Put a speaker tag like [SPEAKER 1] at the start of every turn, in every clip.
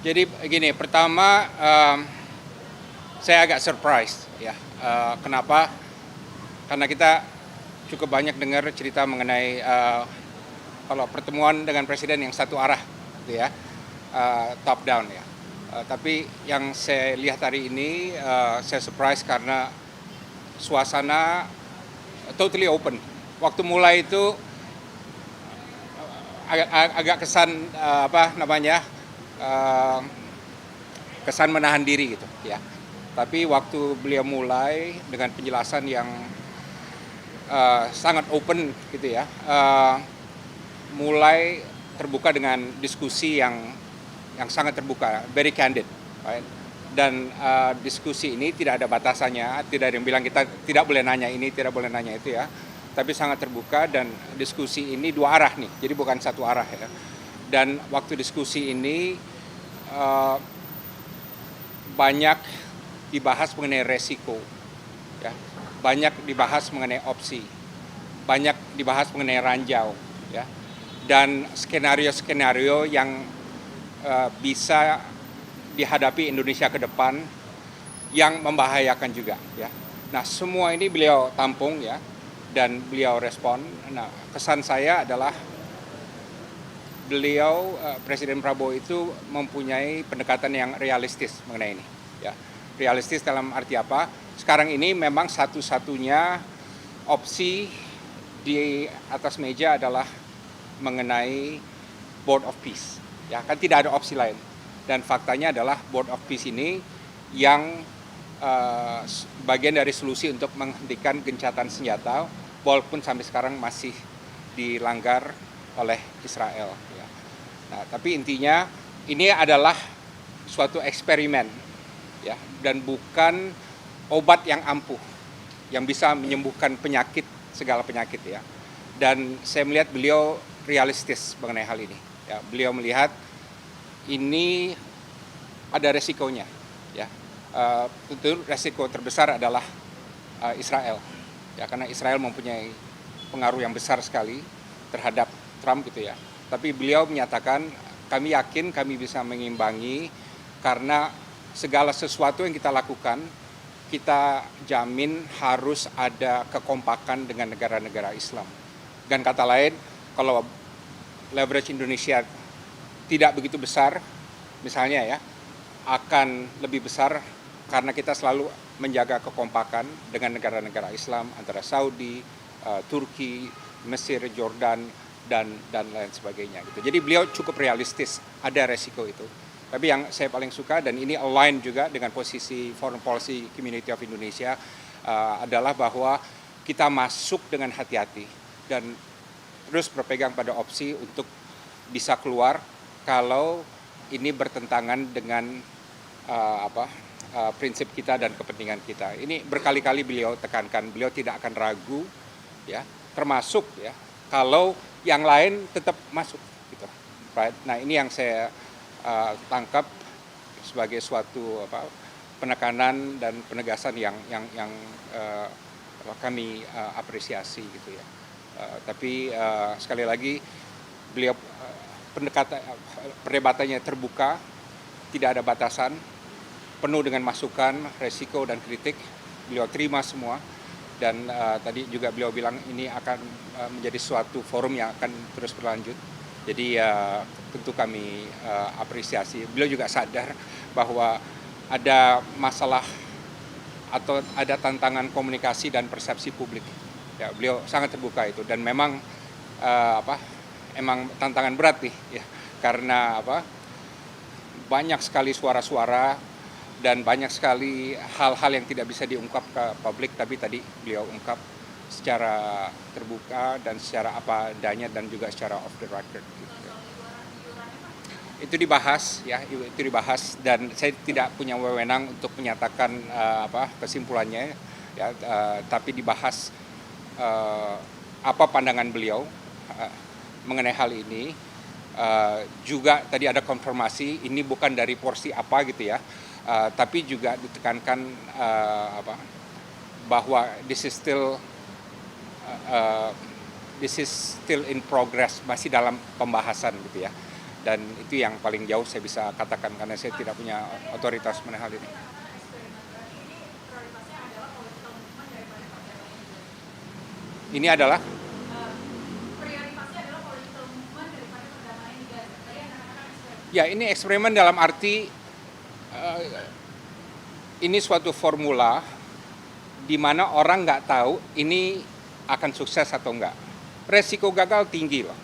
[SPEAKER 1] Jadi gini, pertama saya agak surprise ya. Kenapa? Karena kita cukup banyak dengar cerita mengenai kalau pertemuan dengan presiden yang satu arah, gitu ya, top down ya. Tapi yang saya lihat hari ini, saya surprise karena suasana totally open. Waktu mulai itu agak kesan apa namanya uh, kesan menahan diri gitu ya. Tapi waktu beliau mulai dengan penjelasan yang sangat open gitu ya, mulai terbuka dengan diskusi yang sangat terbuka, very candid, right? Dan diskusi ini tidak ada batasannya, tidak ada yang bilang kita tidak boleh nanya ini, tidak boleh nanya itu ya. Tapi sangat terbuka dan diskusi ini dua arah nih, jadi bukan satu arah ya. Dan waktu diskusi ini banyak dibahas mengenai resiko, ya. Banyak dibahas mengenai opsi, banyak dibahas mengenai ranjau, ya. Dan skenario-skenario yang bisa dihadapi Indonesia ke depan yang membahayakan juga, ya. Nah, semua ini beliau tampung ya dan beliau respon. Nah, kesan saya adalah beliau Presiden Prabowo itu mempunyai pendekatan yang realistis mengenai ini, ya. Realistis dalam arti apa? Sekarang ini memang satu-satunya opsi di atas meja adalah mengenai Board of Peace. Ya, kan tidak ada opsi lain. Dan faktanya adalah Board of Peace ini yang bagian dari solusi untuk menghentikan gencatan senjata, walaupun sampai sekarang masih dilanggar oleh Israel. Ya. Nah, tapi intinya ini adalah suatu eksperimen, ya, dan bukan obat yang ampuh yang bisa menyembuhkan penyakit, segala penyakit ya. Dan saya melihat beliau realistis mengenai hal ini. Ya, beliau melihat ini ada resikonya. Ya, tentu resiko terbesar adalah Israel. Ya, karena Israel mempunyai pengaruh yang besar sekali terhadap Trump gitu ya. Tapi beliau menyatakan kami yakin kami bisa mengimbangi karena segala sesuatu yang kita lakukan kita jamin harus ada kekompakan dengan negara-negara Islam. Dan kata lain, kalau leverage Indonesia tidak begitu besar, misalnya ya, akan lebih besar karena kita selalu menjaga kekompakan dengan negara-negara Islam antara Saudi, Turki, Mesir, Jordan, dan lain sebagainya. Gitu. Jadi beliau cukup realistis, ada resiko itu. Tapi yang saya paling suka dan ini align juga dengan posisi Foreign Policy Community of Indonesia adalah bahwa kita masuk dengan hati-hati dan terus berpegang pada opsi untuk bisa keluar kalau ini bertentangan dengan prinsip kita dan kepentingan kita. Ini berkali-kali beliau tekankan, beliau tidak akan ragu, ya, termasuk ya kalau yang lain tetap masuk, gitu. Right? Nah, ini yang saya tangkap sebagai suatu penekanan dan penegasan yang kami apresiasi gitu ya. Tapi sekali lagi beliau perdebatannya terbuka, tidak ada batasan, penuh dengan masukan, resiko dan kritik. Beliau terima semua dan tadi juga beliau bilang ini akan menjadi suatu forum yang akan terus berlanjut. Jadi tentu kami apresiasi. Beliau juga sadar bahwa ada masalah atau ada tantangan komunikasi dan persepsi publik. Ya, beliau sangat terbuka itu dan memang emang tantangan berat nih ya karena banyak sekali suara-suara dan banyak sekali hal-hal yang tidak bisa diungkap ke publik, tapi tadi beliau ungkap secara terbuka dan secara apa adanya dan juga secara off the record. Gitu. Itu dibahas ya, itu dibahas dan saya tidak punya wewenang untuk menyatakan kesimpulannya ya, tapi dibahas apa pandangan beliau mengenai hal ini. Juga tadi ada konfirmasi ini bukan dari porsi apa gitu ya, tapi juga ditekankan bahwa this is still in progress, masih dalam pembahasan gitu ya. Dan itu yang paling jauh saya bisa katakan karena saya tidak punya otoritas mengenai hal ini. Ini adalah ya, ini eksperimen dalam arti ini suatu formula di mana orang nggak tahu ini akan sukses atau enggak. Resiko gagal tinggi loh,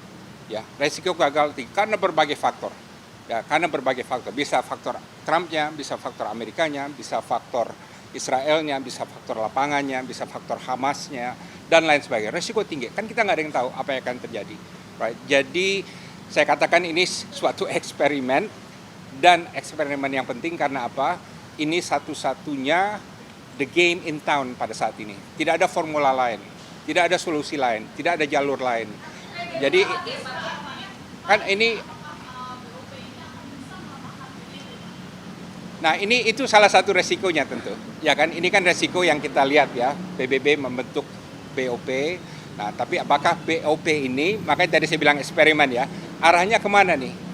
[SPEAKER 1] ya. Resiko gagal tinggi karena berbagai faktor, ya. Karena berbagai faktor. Bisa faktor Trumpnya, bisa faktor Amerikanya, bisa faktor Israelnya, bisa faktor lapangannya, bisa faktor Hamasnya, dan lain sebagainya. Resiko tinggi. Kan kita nggak ada yang tahu apa yang akan terjadi, right? Jadi saya katakan ini suatu eksperimen, dan eksperimen yang penting karena apa? Ini satu-satunya the game in town pada saat ini. Tidak ada formula lain, tidak ada solusi lain, tidak ada jalur lain. Jadi kan ini, nah ini itu salah satu resikonya tentu, ya kan? Ini kan resiko yang kita lihat ya, PBB membentuk BOP. Nah, tapi apakah BOP ini, makanya tadi saya bilang eksperimen ya, arahnya kemana nih?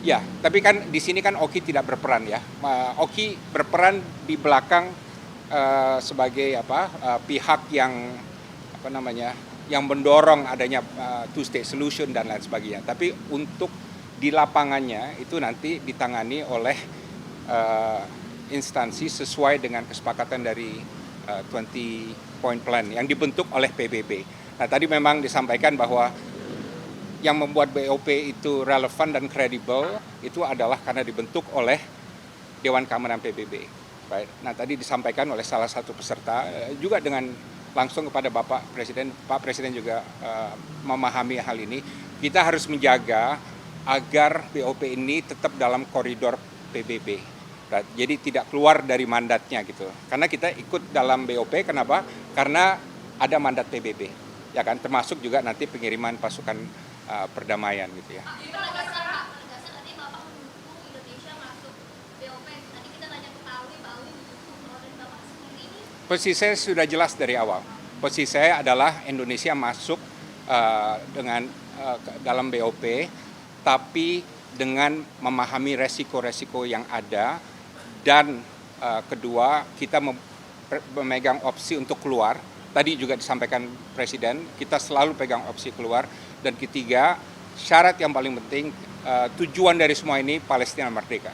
[SPEAKER 1] Ya, tapi kan di sini kan Oki tidak berperan ya. Oki berperan di belakang sebagai pihak yang yang mendorong adanya two-state solution dan lain sebagainya. Tapi untuk di lapangannya itu nanti ditangani oleh instansi sesuai dengan kesepakatan dari 20 point plan yang dibentuk oleh PBB. Nah, tadi memang disampaikan bahwa yang membuat BOP itu relevan dan kredibel itu adalah karena dibentuk oleh Dewan Keamanan PBB. Right. Nah, tadi disampaikan oleh salah satu peserta juga dengan langsung kepada Bapak Presiden. Pak Presiden juga memahami hal ini. Kita harus menjaga agar BOP ini tetap dalam koridor PBB. Right. Jadi tidak keluar dari mandatnya gitu. Karena kita ikut dalam BOP, kenapa? Karena ada mandat PBB. Ya kan, termasuk juga nanti pengiriman pasukan perdamaian gitu ya. Posisi saya sudah jelas dari awal. Posisi saya adalah Indonesia masuk dalam BOP, tapi dengan memahami resiko-resiko yang ada, dan kedua kita memegang opsi untuk keluar. Tadi juga disampaikan Presiden, kita selalu pegang opsi keluar. Dan ketiga, syarat yang paling penting, tujuan dari semua ini Palestina merdeka.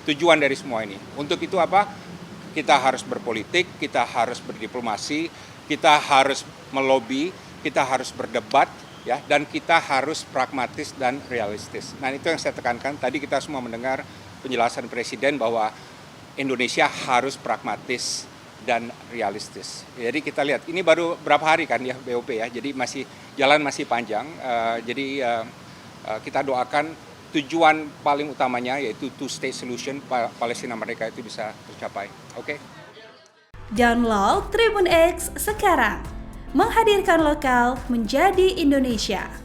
[SPEAKER 1] Tujuan dari semua ini. Untuk itu apa? Kita harus berpolitik, kita harus berdiplomasi, kita harus melobi, kita harus berdebat, ya, dan kita harus pragmatis dan realistis. Nah, itu yang saya tekankan. Tadi kita semua mendengar penjelasan Presiden bahwa Indonesia harus pragmatis dan realistis. Jadi kita lihat, ini baru berapa hari kan ya BOP ya, jadi jalan masih panjang. Jadi kita doakan tujuan paling utamanya yaitu two-state solution Palestina merdeka itu bisa tercapai. Oke.
[SPEAKER 2] Download Tribun X sekarang, menghadirkan lokal menjadi Indonesia.